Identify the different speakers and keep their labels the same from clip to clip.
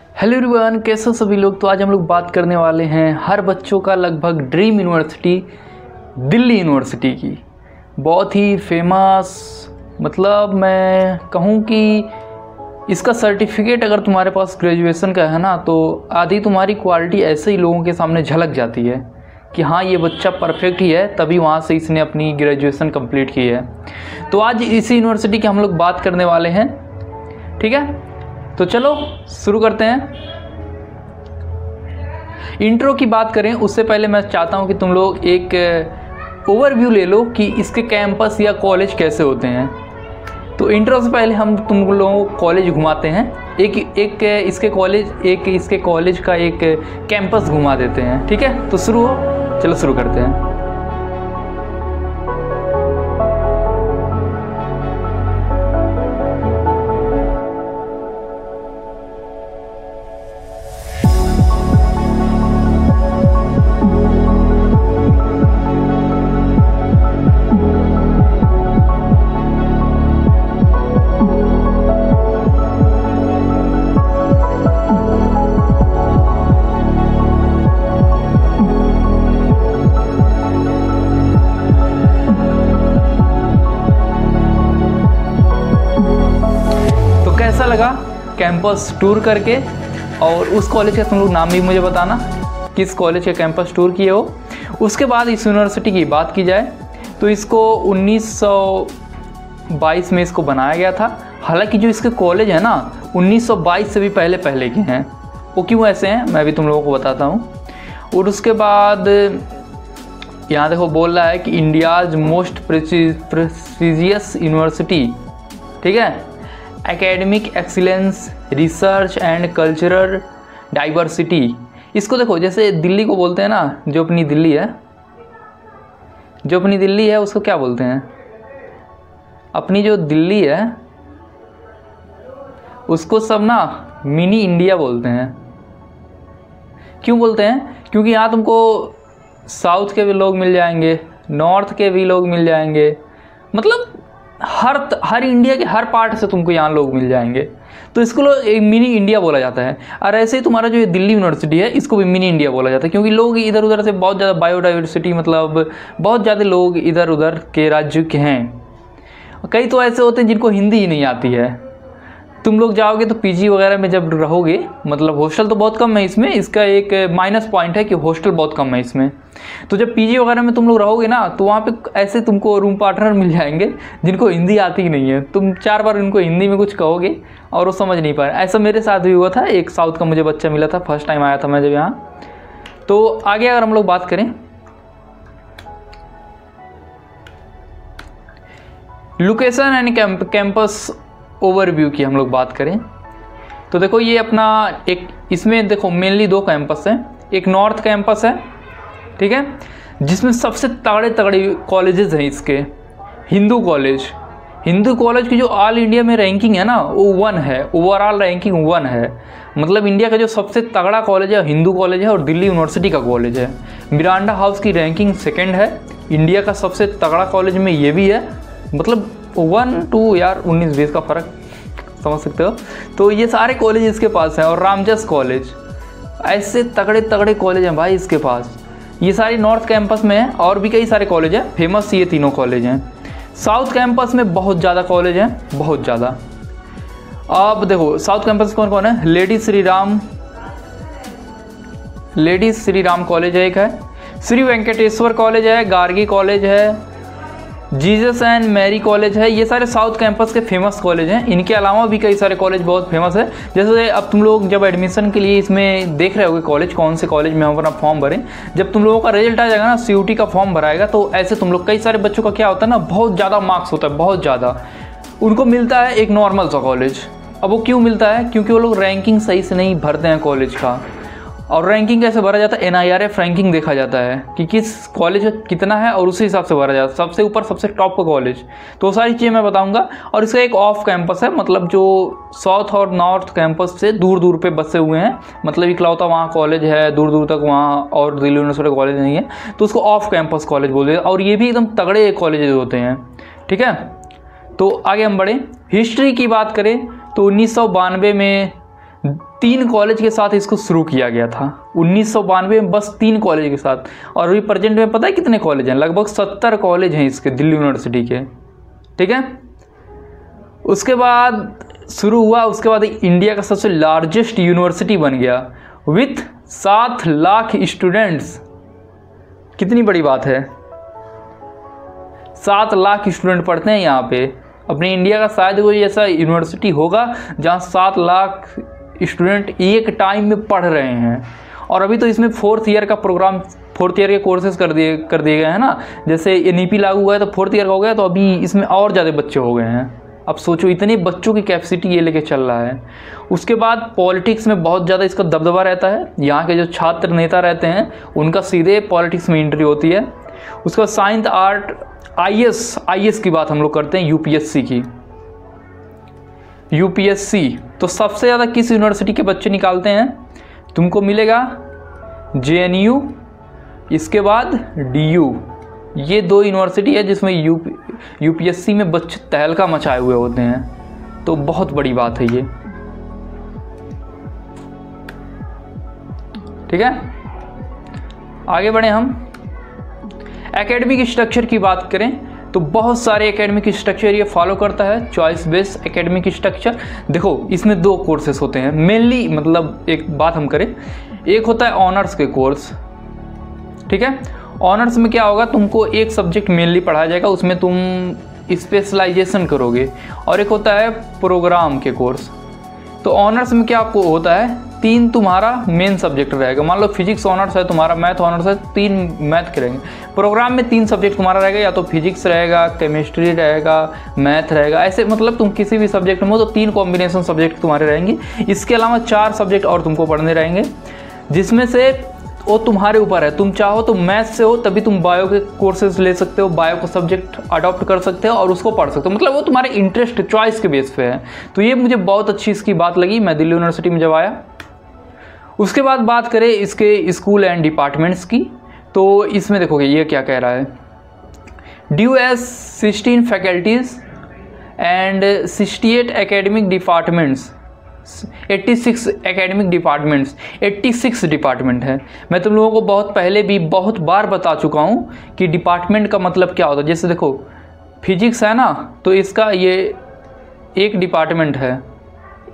Speaker 1: Hello everyone, कैसे हो सभी लोग। तो आज हम लोग बात करने वाले हैं हर बच्चों का लगभग ड्रीम यूनिवर्सिटी दिल्ली यूनिवर्सिटी की। बहुत ही फेमस, मतलब मैं कहूँ कि इसका सर्टिफिकेट अगर तुम्हारे पास ग्रेजुएशन का है ना, तो आधी तुम्हारी क्वालिटी ऐसे ही लोगों के सामने झलक जाती है कि हाँ ये बच्चा परफेक्ट ही है, तभी वहाँ से इसने अपनी ग्रेजुएशन कंप्लीट की है। तो आज इसी यूनिवर्सिटी की हम लोग बात करने वाले हैं, ठीक है। तो चलो शुरू करते हैं। इंट्रो की बात करें उससे पहले मैं चाहता हूं कि तुम लोग एक ओवरव्यू ले लो कि इसके कैंपस या कॉलेज कैसे होते हैं। तो इंट्रो से पहले हम तुम लोगों को कॉलेज घुमाते हैं, एक इसके कॉलेज का एक कैंपस घुमा देते हैं, ठीक है। तो चलो शुरू करते हैं। कैसा लगा कैंपस टूर करके, और उस कॉलेज का तुम लोग नाम भी मुझे बताना, किस कॉलेज का कैंपस टूर किए हो। उसके बाद इस यूनिवर्सिटी की बात की जाए तो इसको 1922 में इसको बनाया गया था। हालांकि जो इसके कॉलेज है ना 1922 से भी पहले के हैं। वो क्यों ऐसे हैं मैं भी तुम लोगों को बताता हूँ। और उसके बाद यहाँ देखो बोल रहा है कि इंडियाज़ मोस्ट प्रेस्टिजियस यूनिवर्सिटी, ठीक है, academic excellence, research and cultural diversity. इसको देखो जैसे दिल्ली को बोलते हैं ना, जो अपनी दिल्ली है उसको क्या बोलते हैं, अपनी जो दिल्ली है उसको सब ना मिनी इंडिया बोलते हैं। क्यों बोलते हैं? क्योंकि यहाँ तुमको साउथ के भी लोग मिल जाएंगे, नॉर्थ के भी लोग मिल जाएंगे, मतलब हर इंडिया के हर पार्ट से तुमको यहाँ लोग मिल जाएंगे। तो इसको लोग एक मिनी इंडिया बोला जाता है। और ऐसे ही तुम्हारा जो ये दिल्ली यूनिवर्सिटी है इसको भी मिनी इंडिया बोला जाता है, क्योंकि लोग इधर उधर से बहुत ज़्यादा बायोडाइवर्सिटी, मतलब बहुत ज़्यादा लोग इधर उधर के राज्य के हैं। कई तो ऐसे होते हैं जिनको हिंदी ही नहीं आती है। तुम लोग जाओगे तो पीजी वगैरह में जब रहोगे, मतलब हॉस्टल तो बहुत कम है इसमें, इसका एक माइनस पॉइंट है कि हॉस्टल बहुत कम है इसमें। तो जब पीजी वगैरह में तुम लोग रहोगे ना, तो वहाँ पे ऐसे तुमको रूम पार्टनर मिल जाएंगे जिनको हिंदी आती ही नहीं है। तुम 4 बार उनको हिंदी में कुछ कहोगे और वो समझ नहीं पाए। ऐसा मेरे साथ भी हुआ था। एक साउथ का मुझे बच्चा मिला था, फर्स्ट टाइम आया था मैं जब यहाँ। तो आगे अगर हम लोग बात करें लोकेशन एंड कैंपस ओवरव्यू की हम लोग बात करें तो देखो ये अपना एक, इसमें देखो मेनली 2 कैंपस हैं। एक नॉर्थ कैंपस है, ठीक है, जिसमें सबसे तगड़े कॉलेजेस हैं इसके। हिंदू कॉलेज की जो ऑल इंडिया में रैंकिंग है ना वो 1 है, ओवरऑल रैंकिंग 1 है। मतलब इंडिया का जो सबसे तगड़ा कॉलेज है हिंदू कॉलेज है, और दिल्ली यूनिवर्सिटी का कॉलेज है। मिरांडा हाउस की रैंकिंग 2nd है। इंडिया का सबसे तगड़ा कॉलेज में ये भी है, मतलब 1 2 यार 19-20 का फ़र्क समझ सकते हो। तो ये सारे कॉलेज इसके पास हैं। और रामजस कॉलेज, ऐसे तगड़े कॉलेज हैं भाई इसके पास। ये सारी नॉर्थ कैंपस में है, और भी कई सारे कॉलेज हैं, फेमस ये तीनों कॉलेज हैं। साउथ कैंपस में बहुत ज़्यादा कॉलेज हैं, बहुत ज़्यादा। अब देखो साउथ कैंपस कौन कौन है। लेडी श्री राम कॉलेज है, एक है श्री वेंकटेश्वर कॉलेज है, गार्गी कॉलेज है, जीसस एंड मैरी कॉलेज है। ये सारे साउथ कैंपस के फेमस कॉलेज हैं। इनके अलावा भी कई सारे कॉलेज बहुत फेमस है। जैसे अब तुम लोग जब एडमिशन के लिए इसमें देख रहे होगे कॉलेज, कौन से कॉलेज में हम अपना फॉर्म भरें, जब तुम लोगों का रिजल्ट आ जाएगा ना, CUT का फॉर्म भराएगा, तो ऐसे तुम लोग, कई सारे बच्चों का क्या होता है ना, बहुत ज़्यादा मार्क्स होता है, बहुत ज़्यादा, उनको मिलता है एक नॉर्मल सा कॉलेज। अब वो क्यों मिलता है? क्योंकि वो लोग रैंकिंग सही से नहीं भरते हैं कॉलेज का। और रैंकिंग कैसे भरा जाता है? NIRF रैंकिंग देखा जाता है कि किस कॉलेज कितना है, और उसी हिसाब से भरा जाता है, सबसे ऊपर सबसे टॉप का कॉलेज। तो सारी चीज़ें मैं बताऊंगा। और इसका एक ऑफ कैंपस है, मतलब जो साउथ और नॉर्थ कैंपस से दूर दूर पे बसे हुए हैं, मतलब इकलौता वहाँ कॉलेज है दूर दूर तक वहाँ, और दिल्ली यूनिवर्सिटी कॉलेज नहीं है, तो उसको ऑफ कैंपस कॉलेज बोलते हैं। और ये भी एकदम तगड़े कॉलेज होते हैं, ठीक है। तो आगे हम बढ़े, हिस्ट्री की बात करें तो 1992 में 3 कॉलेज के साथ इसको शुरू किया गया था 1992 में, बस 3 कॉलेज के साथ। और अभी प्रेजेंट में पता है कितने कॉलेज हैं? लगभग 70 कॉलेज हैं इसके, दिल्ली यूनिवर्सिटी के। ठीक है, उसके बाद शुरू हुआ, उसके बाद इंडिया का सबसे लार्जेस्ट यूनिवर्सिटी बन गया विथ 7 लाख स्टूडेंट्स। कितनी बड़ी बात है, 7 लाख स्टूडेंट पढ़ते हैं यहाँ पे। अपने इंडिया का शायद कोई ऐसा यूनिवर्सिटी होगा जहाँ 7 लाख स्टूडेंट एक टाइम में पढ़ रहे हैं। और अभी तो इसमें 4th ईयर का प्रोग्राम, 4th ईयर के कोर्सेज कर दिए गए हैं ना। जैसे NEP लागू हुआ है तो 4th ईयर का हो गया, तो अभी इसमें और ज़्यादा बच्चे हो गए हैं। अब सोचो इतने बच्चों की कैपेसिटी ये लेके चल रहा है। उसके बाद पॉलिटिक्स में बहुत ज़्यादा इसका दबदबा रहता है। यहाँ के जो छात्र नेता रहते हैं उनका सीधे पॉलिटिक्स में एंट्री होती है। उसके बाद साइंस, आर्ट, IAS की बात हम लोग करते हैं, UPSC की। UPSC तो सबसे ज़्यादा किस यूनिवर्सिटी के बच्चे निकालते हैं? तुमको मिलेगा JNU, इसके बाद DU। ये 2 यूनिवर्सिटी है जिसमें UPSC में बच्चे तहलका मचाए हुए होते हैं। तो बहुत बड़ी बात है ये। ठीक है, आगे बढ़े हम। एकेडमिक स्ट्रक्चर की बात करें तो बहुत सारे एकेडमिक स्ट्रक्चर ये फॉलो करता है, चॉइस बेस्ड एकेडमिक स्ट्रक्चर। देखो इसमें 2 कोर्सेस होते हैं मेनली, मतलब एक बात हम करें, एक होता है ऑनर्स के कोर्स। ठीक है, ऑनर्स में क्या होगा, तुमको एक सब्जेक्ट मेनली पढ़ाया जाएगा, उसमें तुम स्पेशलाइजेशन करोगे। और एक होता है प्रोग्राम के कोर्स। तो ऑनर्स में क्या आपको होता है, 3 तुम्हारा मेन सब्जेक्ट रहेगा। मान लो फिजिक्स ऑनर्स है तुम्हारा, मैथ ऑनर्स है, 3 मैथ के रहेंगे। प्रोग्राम में 3 सब्जेक्ट तुम्हारा रहेगा, या तो फिजिक्स रहेगा, केमिस्ट्री रहेगा, मैथ रहेगा। ऐसे मतलब तुम किसी भी सब्जेक्ट में हो तो 3 कॉम्बिनेशन सब्जेक्ट तुम्हारे रहेंगे। इसके अलावा 4 सब्जेक्ट और तुमको पढ़ने रहेंगे, जिसमें से वो तुम्हारे ऊपर है। तुम चाहो तो मैथ से हो तभी तुम बायो के कोर्सेज ले सकते हो, बायो का सब्जेक्ट अडॉप्ट कर सकते हो और उसको पढ़ सकते हो। मतलब वो तुम्हारे इंटरेस्ट, चॉइस के बेस पे है। तो ये मुझे बहुत अच्छी इसकी बात लगी, मैं दिल्ली यूनिवर्सिटी में जब आया। उसके बाद बात करें इसके स्कूल एंड डिपार्टमेंट्स की, तो इसमें देखोगे ये क्या कह रहा है, due as 16 faculties and 68 academic departments, 86 academic departments, 86 department है। मैं तुम लोगों को बहुत पहले भी बहुत बार बता चुका हूँ कि डिपार्टमेंट का मतलब क्या होता है। जैसे देखो फिजिक्स है ना, तो इसका ये एक डिपार्टमेंट है,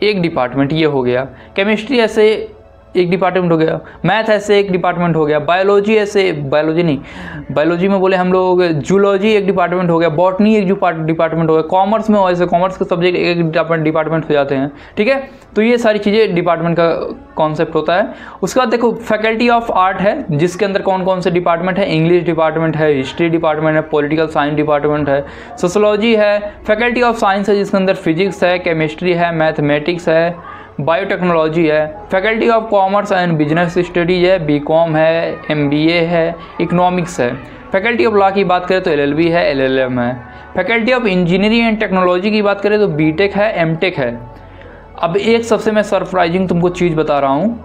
Speaker 1: एक डिपार्टमेंट ये हो गया। केमिस्ट्री ऐसे एक डिपार्टमेंट हो गया, मैथ ऐसे एक डिपार्टमेंट हो गया, बायोलॉजी ऐसे, बायोलॉजी नहीं, बायोलॉजी में बोले हम लोग जूलॉजी एक डिपार्टमेंट हो गया, बॉटनी एक डिपार्टमेंट हो गया। कॉमर्स में ऐसे कॉमर्स के सब्जेक्ट एक डिपार्टमेंट हो जाते हैं। ठीक है, तो ये सारी चीज़ें डिपार्टमेंट का कॉन्सेप्ट होता है। उसके बाद देखो फैकल्टी ऑफ आर्ट है, जिसके अंदर कौन कौन से डिपार्टमेंट है, इंग्लिश डिपार्टमेंट है, हिस्ट्री डिपार्टमेंट है, पॉलिटिकल साइंस डिपार्टमेंट है, सोशोलॉजी है। फैकल्टी ऑफ साइंस है जिसके अंदर फिजिक्स है, केमिस्ट्री है, मैथमेटिक्स है, बायोटेक्नोलॉजी है। Faculty of commerce and business studies है, BCom है, MBA है, इकोनॉमिक्स है। फैकल्टी ऑफ लॉ की बात करें तो LLB है, LLM है। Faculty of engineering and technology की बात करें तो BTech है, MTech है। अब एक सबसे मैं सरप्राइजिंग तुमको चीज़ बता रहा हूँ,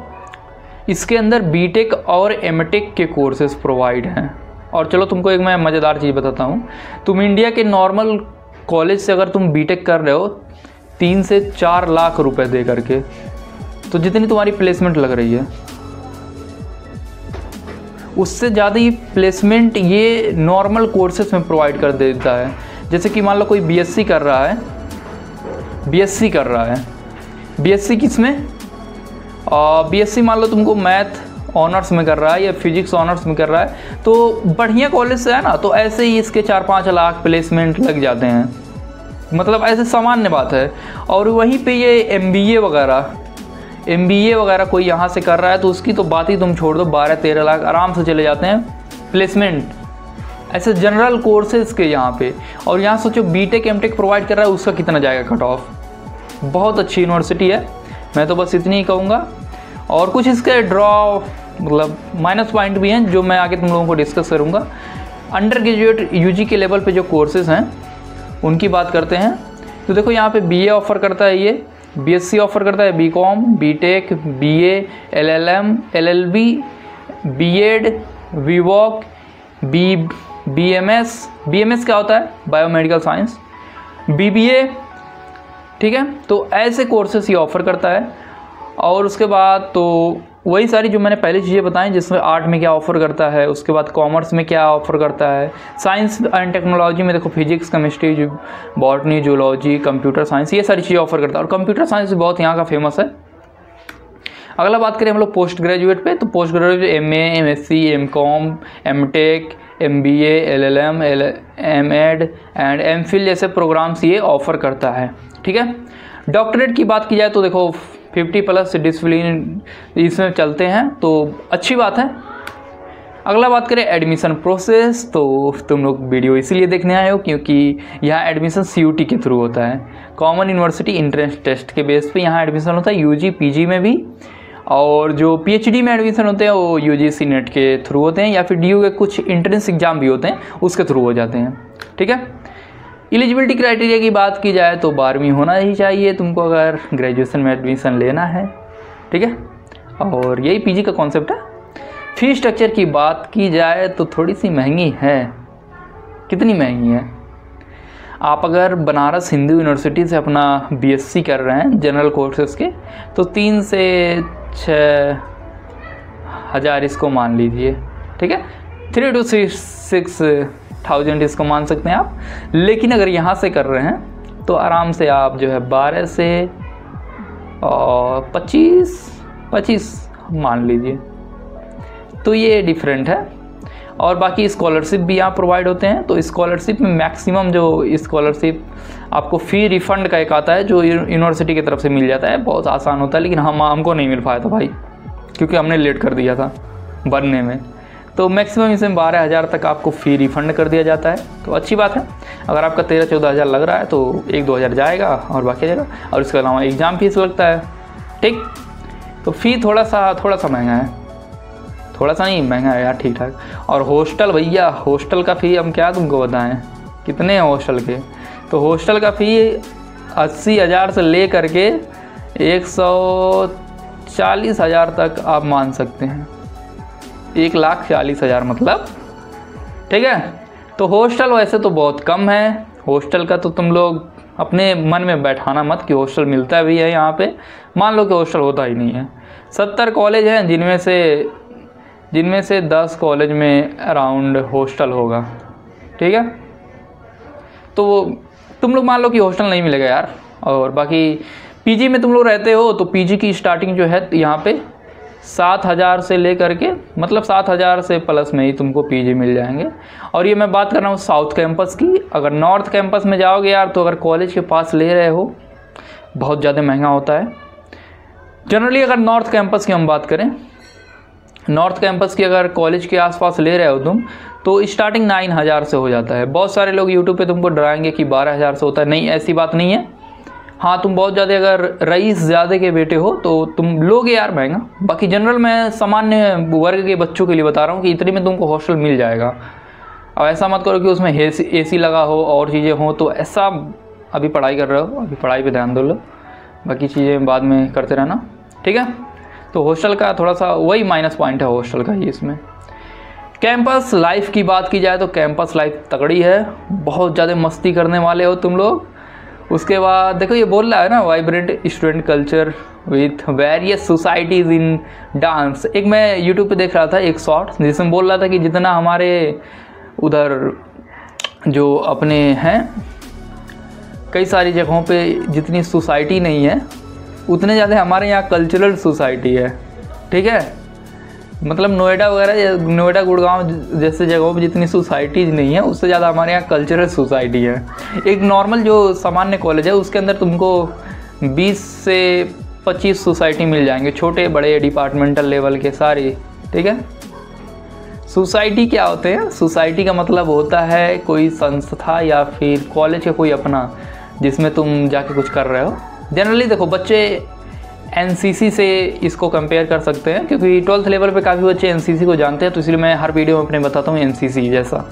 Speaker 1: इसके अंदर BTech और MTech के कोर्सेज प्रोवाइड हैं। और चलो तुमको एक मैं मज़ेदार चीज़ बताता हूँ, तुम इंडिया के नॉर्मल कॉलेज से अगर तुम BTech कर रहे हो 3 से 4 लाख रुपए दे करके, तो जितनी तुम्हारी प्लेसमेंट लग रही है उससे ज़्यादा ही प्लेसमेंट ये नॉर्मल कोर्सेज में प्रोवाइड कर देता है। जैसे कि मान लो कोई BSc कर रहा है, BSc कर रहा है, BSc किस में, BSc मान लो तुमको मैथ ऑनर्स में कर रहा है या फिजिक्स ऑनर्स में कर रहा है, तो बढ़िया कॉलेज से है ना, तो ऐसे ही इसके 4-5 लाख प्लेसमेंट लग जाते हैं। मतलब ऐसे सामान्य बात है। और वहीं पे ये MBA वगैरह कोई यहाँ से कर रहा है तो उसकी तो बात ही तुम छोड़ दो, 12-13 लाख आराम से चले जाते हैं प्लेसमेंट, ऐसे जनरल कोर्सेज के यहाँ पे। और यहाँ सोचो BTech MTech प्रोवाइड कर रहा है, उसका कितना जाएगा कट ऑफ। बहुत अच्छी यूनिवर्सिटी है, मैं तो बस इतनी ही कहूँगा। और कुछ इसके मतलब माइनस पॉइंट भी हैं जो मैं आगे तुम लोगों को डिस्कस करूँगा। अंडर ग्रेजुएट UG के लेवल पे जो कोर्सेज हैं उनकी बात करते हैं। तो देखो यहाँ पे BA ऑफ़र करता है, ये BSc ऑफ़र करता है, BCom, BTech, BA, LLM, LLB, B.Ed, VWOC, BMS क्या होता है, बायोमेडिकल साइंस, BBA। ठीक है, तो ऐसे कोर्सेस ये ऑफ़र करता है। और उसके बाद तो वही सारी जो मैंने पहले चीज़ें बताई, जिसमें आर्ट में क्या ऑफ़र करता है, उसके बाद कॉमर्स में क्या ऑफ़र करता है, साइंस एंड टेक्नोलॉजी में देखो physics, chemistry, botany, zoology, computer science, ये सारी चीज़ें ऑफ़र करता है। और कंप्यूटर साइंस भी बहुत यहाँ का फेमस है। अगला बात करें हम लोग पोस्ट ग्रेजुएट पे, तो post graduate MA, MSc, MCom, MTech, MBA, LLM, MEd and MPhil जैसे प्रोग्राम्स ये ऑफ़र करता है। ठीक है। डॉक्टरेट की बात की जाए तो देखो 50+ डिसिप्लिन इसमें चलते हैं, तो अच्छी बात है। अगला बात करें एडमिशन प्रोसेस, तो तुम लोग वीडियो इसीलिए देखने आए हो क्योंकि यहाँ एडमिशन CUT के थ्रू होता है, कॉमन यूनिवर्सिटी एंट्रेंस टेस्ट के बेस पे यहाँ एडमिशन होता है, UG PG में भी। और जो PhD में एडमिशन होते हैं वो UGC नेट के थ्रू होते हैं, या फिर DU के कुछ एंट्रेंस एग्जाम भी होते हैं उसके थ्रू हो जाते हैं। ठीक है। एलिजिबिलिटी क्राइटेरिया की बात की जाए तो 12वीं होना ही चाहिए तुमको अगर ग्रेजुएशन में एडमिशन लेना है। ठीक है। और यही PG का कॉन्सेप्ट है। फी स्ट्रक्चर की बात की जाए तो थोड़ी सी महंगी है। कितनी महंगी है? आप अगर बनारस हिंदू यूनिवर्सिटी से अपना BSc कर रहे हैं जनरल कोर्सेज के, तो 3 से 6 हज़ार इसको मान लीजिए। ठीक है। 3 to 6,000 इसको मान सकते हैं आप। लेकिन अगर यहाँ से कर रहे हैं तो आराम से आप जो है 12 से 25 मान लीजिए। तो ये डिफरेंट है। और बाकी स्कॉलरशिप भी यहाँ प्रोवाइड होते हैं। तो स्कॉलरशिप में मैक्सिमम जो स्कॉलरशिप आपको फ़ी रिफ़ंड का एक आता है जो यूनिवर्सिटी की तरफ से मिल जाता है, बहुत आसान होता है। लेकिन हमको नहीं मिल पाया था भाई, क्योंकि हमने लेट कर दिया था बनने में। तो मैक्सिमम इसमें 12,000 तक आपको फ़ी रिफ़ंड कर दिया जाता है। तो अच्छी बात है। अगर आपका 13-14 हज़ार लग रहा है तो 1-2 हज़ार जाएगा और बाकी जाएगा। और इसके अलावा एग्ज़ाम फीस लगता है। ठीक। तो फ़ी थोड़ा सा महंगा है, थोड़ा सा नहीं महंगा है यार, ठीक ठाक। और हॉस्टल भैया, हॉस्टल का फ़ी हम क्या तुमको बताएं कितने हैं हॉस्टल के। तो हॉस्टल का फ़ी 80,000 से ले करके 140,000 तक आप मान सकते हैं। 1,40,000 मतलब। ठीक है। तो हॉस्टल वैसे तो बहुत कम है। हॉस्टल का तो तुम लोग अपने मन में बैठाना मत कि हॉस्टल मिलता भी है यहाँ पे। मान लो कि हॉस्टल होता ही नहीं है। 70 कॉलेज हैं जिनमें से 10 कॉलेज में अराउंड हॉस्टल होगा। ठीक है। तो तुम लोग मान लो कि हॉस्टल नहीं मिलेगा यार। और बाकी PG में तुम लोग रहते हो तो PG की स्टार्टिंग जो है यहाँ पे 7,000 से ले करके, मतलब 7,000 से प्लस में ही तुमको PG मिल जाएंगे। और ये मैं बात कर रहा हूँ साउथ कैंपस की। अगर नॉर्थ कैंपस में जाओगे यार तो अगर कॉलेज के पास ले रहे हो बहुत ज़्यादा महंगा होता है। जनरली अगर नॉर्थ कैंपस की हम बात करें, नॉर्थ कैंपस की अगर कॉलेज के आसपास ले रहे हो तुम, तो स्टार्टिंग 9,000 से हो जाता है। बहुत सारे लोग यूट्यूब पे तुमको डराएंगे कि 12,000 से होता है। नहीं, ऐसी बात नहीं है। हाँ, तुम बहुत ज़्यादा अगर रईस ज़्यादा के बेटे हो तो तुम लोगे यार महंगा। बाकी जनरल मैं सामान्य वर्ग के बच्चों के लिए बता रहा हूँ कि इतने में तुमको हॉस्टल मिल जाएगा। अब ऐसा मत करो कि उसमें AC लगा हो और चीज़ें हों। तो ऐसा अभी पढ़ाई कर रहे हो, अभी पढ़ाई पे ध्यान दो लो, बाकी चीज़ें बाद में करते रहना। ठीक है। तो हॉस्टल का थोड़ा सा वही माइनस पॉइंट है हॉस्टल का ही इसमें। कैंपस लाइफ की बात की जाए तो कैंपस लाइफ तगड़ी है, बहुत ज़्यादा मस्ती करने वाले हो तुम लोग। उसके बाद देखो ये बोल रहा है ना, vibrant student culture with various societies in dance. एक मैं यूट्यूब पे देख रहा था एक शॉर्ट जिसमें बोल रहा था कि जितना हमारे उधर जो अपने हैं कई सारी जगहों पे जितनी सोसाइटी नहीं है, उतने ज़्यादा हमारे यहाँ कल्चरल सोसाइटी है। ठीक है। मतलब नोएडा वगैरह, नोएडा गुड़गांव जैसे जगहों पे जितनी सोसाइटीज़ नहीं है, उससे ज़्यादा हमारे यहाँ कल्चरल सोसाइटी है। एक नॉर्मल जो सामान्य कॉलेज है उसके अंदर तुमको 20 से 25 सोसाइटी मिल जाएंगे, छोटे बड़े डिपार्टमेंटल लेवल के सारे। ठीक है। सोसाइटी क्या होते हैं? सोसाइटी का मतलब होता है कोई संस्था या फिर कॉलेज का कोई अपना, जिसमें तुम जाके कुछ कर रहे हो। जनरली देखो बच्चे NCC से इसको कंपेयर कर सकते हैं, क्योंकि 12th लेवल पे काफ़ी बच्चे NCC को जानते हैं, तो इसलिए मैं हर वीडियो में अपने बताता हूँ NCC जैसा।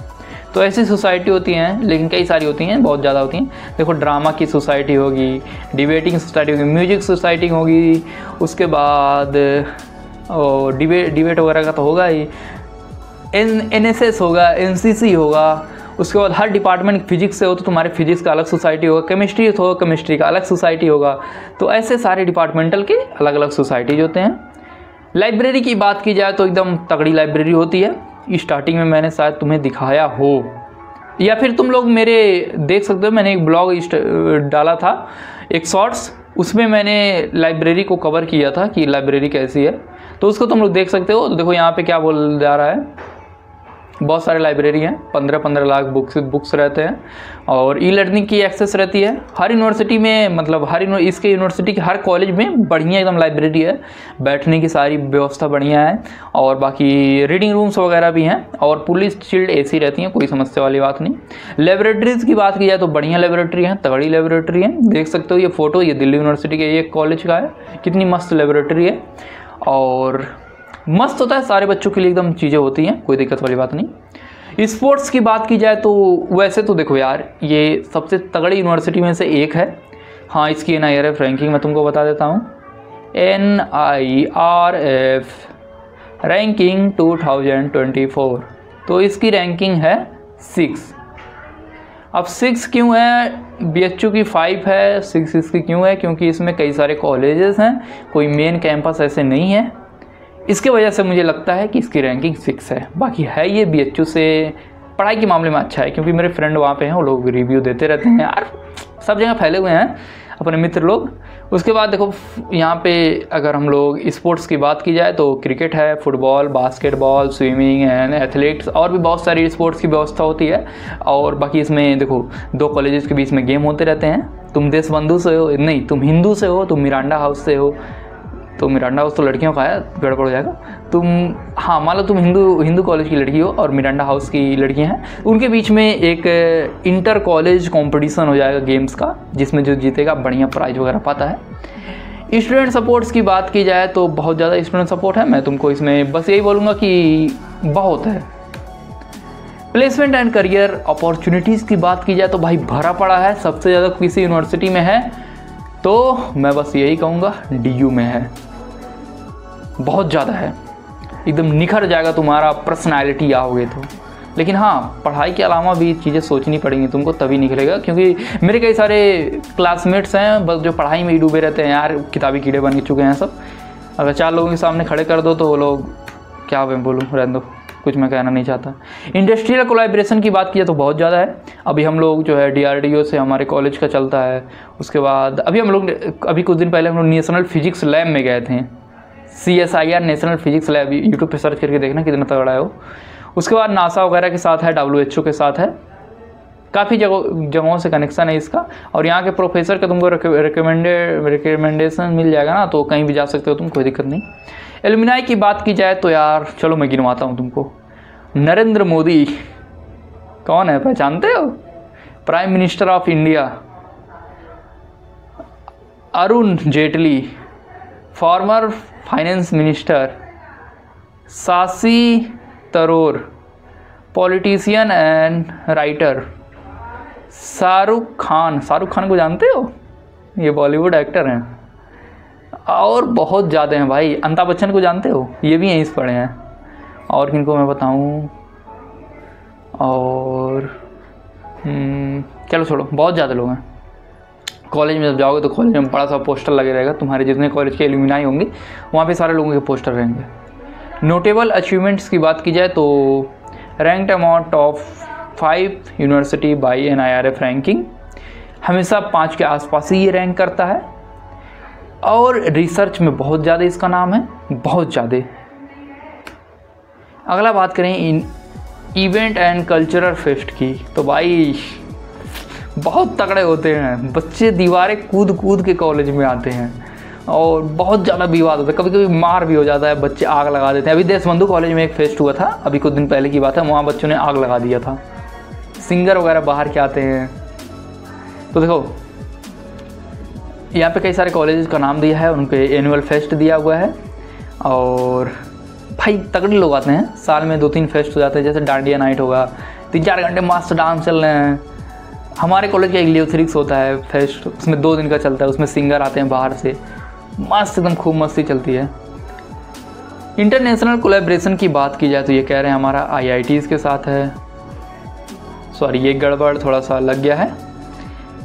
Speaker 1: तो ऐसी सोसाइटी होती हैं, लेकिन कई सारी होती हैं, बहुत ज़्यादा होती हैं। देखो ड्रामा की सोसाइटी होगी, डिबेटिंग सोसाइटी होगी, म्यूजिक सोसाइटी होगी, उसके बाद डिबेट वगैरह का तो होगा ही, NSS होगा, NCC होगा, उसके बाद हर डिपार्टमेंट फिजिक्स से हो तो तुम्हारे फिजिक्स का अलग सोसाइटी होगा, केमिस्ट्री हो केमिस्ट्री का अलग सोसाइटी होगा। तो ऐसे सारे डिपार्टमेंटल के अलग अलग सोसाइटीज होते हैं। लाइब्रेरी की बात की जाए तो एकदम तगड़ी लाइब्रेरी होती है। स्टार्टिंग में मैंने शायद तुम्हें दिखाया हो, या फिर तुम लोग मेरे देख सकते हो, मैंने एक ब्लॉग डाला था, एक शॉर्ट्स, उसमें मैंने लाइब्रेरी को कवर किया था कि लाइब्रेरी कैसी है, तो उसको तुम लोग देख सकते हो। तो देखो यहाँ पे क्या बोल जा रहा है, बहुत सारे लाइब्रेरी हैं, 15-15 लाख बुक्स रहते हैं और ई लर्निंग की एक्सेस रहती है हर यूनिवर्सिटी में, मतलब इसके यूनिवर्सिटी के हर कॉलेज में बढ़िया एकदम लाइब्रेरी है, बैठने की सारी व्यवस्था बढ़िया है और बाकी रीडिंग रूम्स वगैरह भी हैं और पुलिस शील्ड AC रहती हैं, कोई समस्या वाली बात नहीं। लेबोरेटरीज़ की बात की जाए तो बढ़िया लेबोरेटरी है, तगड़ी लेबोरेटरी है, देख सकते हो ये फ़ोटो, ये दिल्ली यूनिवर्सिटी के ये कॉलेज का है, कितनी मस्त लेबोरेटरी है और मस्त होता है, सारे बच्चों के लिए एकदम चीज़ें होती हैं, कोई दिक्कत वाली बात नहीं। स्पोर्ट्स की बात की जाए तो वैसे तो देखो यार, ये सबसे तगड़ी यूनिवर्सिटी में से एक है। हाँ, इसकी NIRF रैंकिंग मैं तुमको बता देता हूँ, NIRF रैंकिंग 2024, तो इसकी रैंकिंग है 6। अब 6 क्यों है, BHU की 5 है, 6 इसकी क्यों है, क्योंकि इसमें कई सारे कॉलेजेस हैं, कोई मेन कैंपस ऐसे नहीं है, इसके वजह से मुझे लगता है कि इसकी रैंकिंग 6 है। बाकी है ये BHU से पढ़ाई के मामले में अच्छा है, क्योंकि मेरे फ्रेंड वहाँ पे हैं, वो लोग रिव्यू देते रहते हैं यार, सब जगह फैले हुए हैं अपने मित्र लोग। उसके बाद देखो यहाँ पे अगर हम लोग स्पोर्ट्स की बात की जाए तो क्रिकेट है, football, basketball, swimming and athletics और भी बहुत सारी स्पोर्ट्स की व्यवस्था होती है। और बाकी इसमें देखो 2 कॉलेजेस के बीच में गेम होते रहते हैं। तुम देशबंधु से हो, नहीं तुम हिंदू से हो, तुम मिरांडा हाउस से हो, तो मिरांडा हाउस तो लड़कियों का है, गड़बड़ हो जाएगा। तुम हाँ मान लो तुम हिंदू कॉलेज की लड़की हो और मिरांडा हाउस की लड़कियां हैं, उनके बीच में एक इंटर कॉलेज कंपटीशन हो जाएगा गेम्स का, जिसमें जो जीतेगा बढ़िया प्राइज वगैरह पाता है। स्टूडेंट सपोर्ट्स की बात की जाए तो बहुत ज़्यादा स्टूडेंट सपोर्ट है, मैं तुमको इसमें बस यही बोलूँगा कि बहुत है। प्लेसमेंट एंड करियर अपॉर्चुनिटीज़ की बात की जाए तो भाई भरा पड़ा है, सबसे ज़्यादा किसी यूनिवर्सिटी में है तो मैं बस यही कहूँगा DU में है, बहुत ज़्यादा है, एकदम निखर जाएगा तुम्हारा पर्सनालिटी आओगे तो। लेकिन हाँ, पढ़ाई के अलावा भी चीज़ें सोचनी पड़ेंगी तुमको, तभी निकलेगा। क्योंकि मेरे कई सारे क्लासमेट्स हैं बस जो पढ़ाई में ही डूबे रहते हैं यार, किताबी कीड़े बन चुके हैं सब। अगर 4 लोगों के सामने खड़े कर दो तो वो लोग क्या मैं बोलूँ, रहने दो, कुछ मैं कहना नहीं चाहता। इंडस्ट्रियल कोलैबोरेशन की बात की तो बहुत ज़्यादा है। अभी हम लोग जो है DRDO से हमारे कॉलेज का चलता है। उसके बाद अभी कुछ दिन पहले हम लोग नेशनल फिजिक्स लैब में गए थे, CSIR national physics lab, YouTube पे सर्च करके देखना कितना तगड़ा है वो। उसके बाद NASA वगैरह के साथ है, WHO के साथ है, काफ़ी जगहों से कनेक्शन है इसका। और यहाँ के प्रोफेसर का तुमको रिकमेंडेशन मिल जाएगा ना, तो कहीं भी जा सकते हो तुम, कोई दिक्कत नहीं। एलुमनाई की बात की जाए तो यार चलो मैं गिनवाता हूँ तुमको। नरेंद्र मोदी कौन है, पहचानते हो? Prime minister of India. Arun Jaitley former finance minister. Shashi Tharoor politician and writer. Shahrukh Khan को जानते हो, ये बॉलीवुड एक्टर हैं। और बहुत ज़्यादा हैं भाई। अमिताभ बच्चन को जानते हो, ये भी यहीं से पढ़े हैं। और किनको मैं बताऊं, और चलो छोड़ो, बहुत ज़्यादा लोग हैं। कॉलेज में जब जाओगे तो कॉलेज में बड़ा सा पोस्टर लगे रहेगा, तुम्हारे जितने कॉलेज के एलुमनाई होंगे वहाँ पे सारे लोगों के पोस्टर रहेंगे। नोटेबल अचीवमेंट्स की बात की जाए तो ranked amount of 5 university by NIRF ranking, हमेशा 5 के आसपास ही ये रैंक करता है। और रिसर्च में बहुत ज़्यादा इसका नाम है, बहुत ज़्यादा। अगला बात करें इवेंट एंड कल्चरल फेस्ट की, तो भाई बहुत तगड़े होते हैं बच्चे, दीवारें कूद कूद के कॉलेज में आते हैं और बहुत ज़्यादा विवाद होता है, कभी कभी मार भी हो जाता है, बच्चे आग लगा देते हैं। अभी देशबंधु कॉलेज में एक फेस्ट हुआ था, अभी कुछ दिन पहले की बात है, वहाँ बच्चों ने आग लगा दिया था। सिंगर वगैरह बाहर के आते हैं। तो देखो यहाँ पे कई सारे कॉलेजेस का नाम दिया है, उनके एनुअल फेस्ट दिया हुआ है। और भाई तगड़े लोग आते हैं, साल में 2-3 फेस्ट हो जाते हैं, जैसे डांडिया नाइट होगा, 3-4 घंटे मस्त डांस चल रहे हैं। हमारे कॉलेज का इलियोथ्रिक्स होता है फेस्ट, उसमें 2 दिन का चलता है, उसमें सिंगर आते हैं बाहर से, मस्त एकदम खूब मस्ती चलती है। इंटरनेशनल कोलैबोरेशन की बात की जाए तो ये कह रहे हैं हमारा IITs के साथ है, सॉरी ये गड़बड़ थोड़ा सा लग गया है,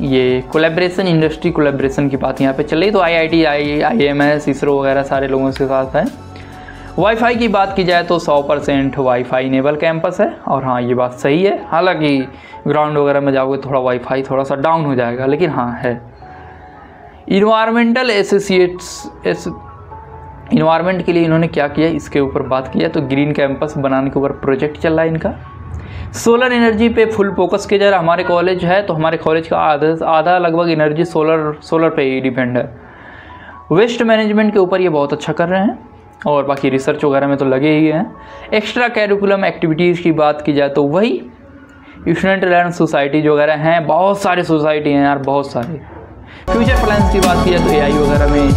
Speaker 1: ये कोलैबोरेशन, इंडस्ट्री कोलैबोरेशन की बात यहाँ पे चल रही। तो IIT, IIMS, इसरो वगैरह सारे लोगों के साथ है। वाईफाई की बात की जाए तो 100% वाईफाई इनेबल कैंपस है। और हाँ ये बात सही है, हालांकि ग्राउंड वगैरह में जाओगे थोड़ा वाईफाई थोड़ा सा डाउन हो जाएगा, लेकिन हाँ है। इन्वायरमेंटल एसोसिएट्स, इन्वायरमेंट के लिए इन्होंने क्या किया इसके ऊपर बात किया। तो ग्रीन कैंपस बनाने के ऊपर प्रोजेक्ट चल रहा है इनका। सोलर एनर्जी पे फुल फोकस किया जा रहा है। हमारे कॉलेज है तो हमारे कॉलेज का आधा लगभग एनर्जी सोलर पे ही डिपेंड है। वेस्ट मैनेजमेंट के ऊपर ये बहुत अच्छा कर रहे हैं और बाकी रिसर्च वगैरह में तो लगे ही हैं। एक्स्ट्रा कैरिकुलम एक्टिविटीज़ की बात की जाए तो वही स्टूडेंट लर्न सोसाइटी वगैरह हैं, बहुत सारे सोसाइटी हैं यार, बहुत सारे। फ्यूचर प्लान्स की बात की जाए तो AI वगैरह में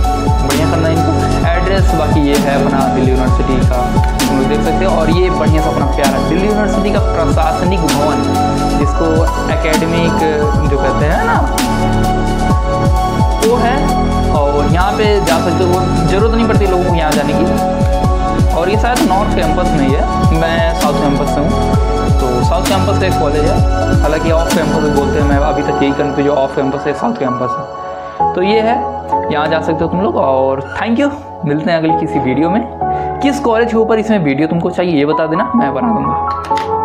Speaker 1: बढ़िया करना है इनको। एड्रेस बाकी ये है अपना दिल्ली यूनिवर्सिटी का, तुम लोग देख सकते हो। और ये बढ़िया सा अपना प्यारा दिल्ली यूनिवर्सिटी का प्रशासनिक भवन, जिसको एकेडमिक जो कहते हैं ना, वो है। और यहाँ पे जा सकते हो, ज़रूरत नहीं पड़ती लोगों को यहाँ जाने की। और ये शायद नॉर्थ कैंपस में ही है, मैं साउथ कैंपस से हूँ। तो साउथ कैंपस का एक कॉलेज है, हालांकि ऑफ कैंपस बोलते हैं, मैं अभी तक यही कन्फ्यूज, ऑफ कैंपस है साउथ कैंपस है। तो ये है, यहाँ जा सकते हो तुम लोग। और थैंक यू, मिलते हैं अगली किसी वीडियो में। किस कॉलेज के ऊपर इसमें वीडियो तुमको चाहिए ये बता देना, मैं बना दूँगा।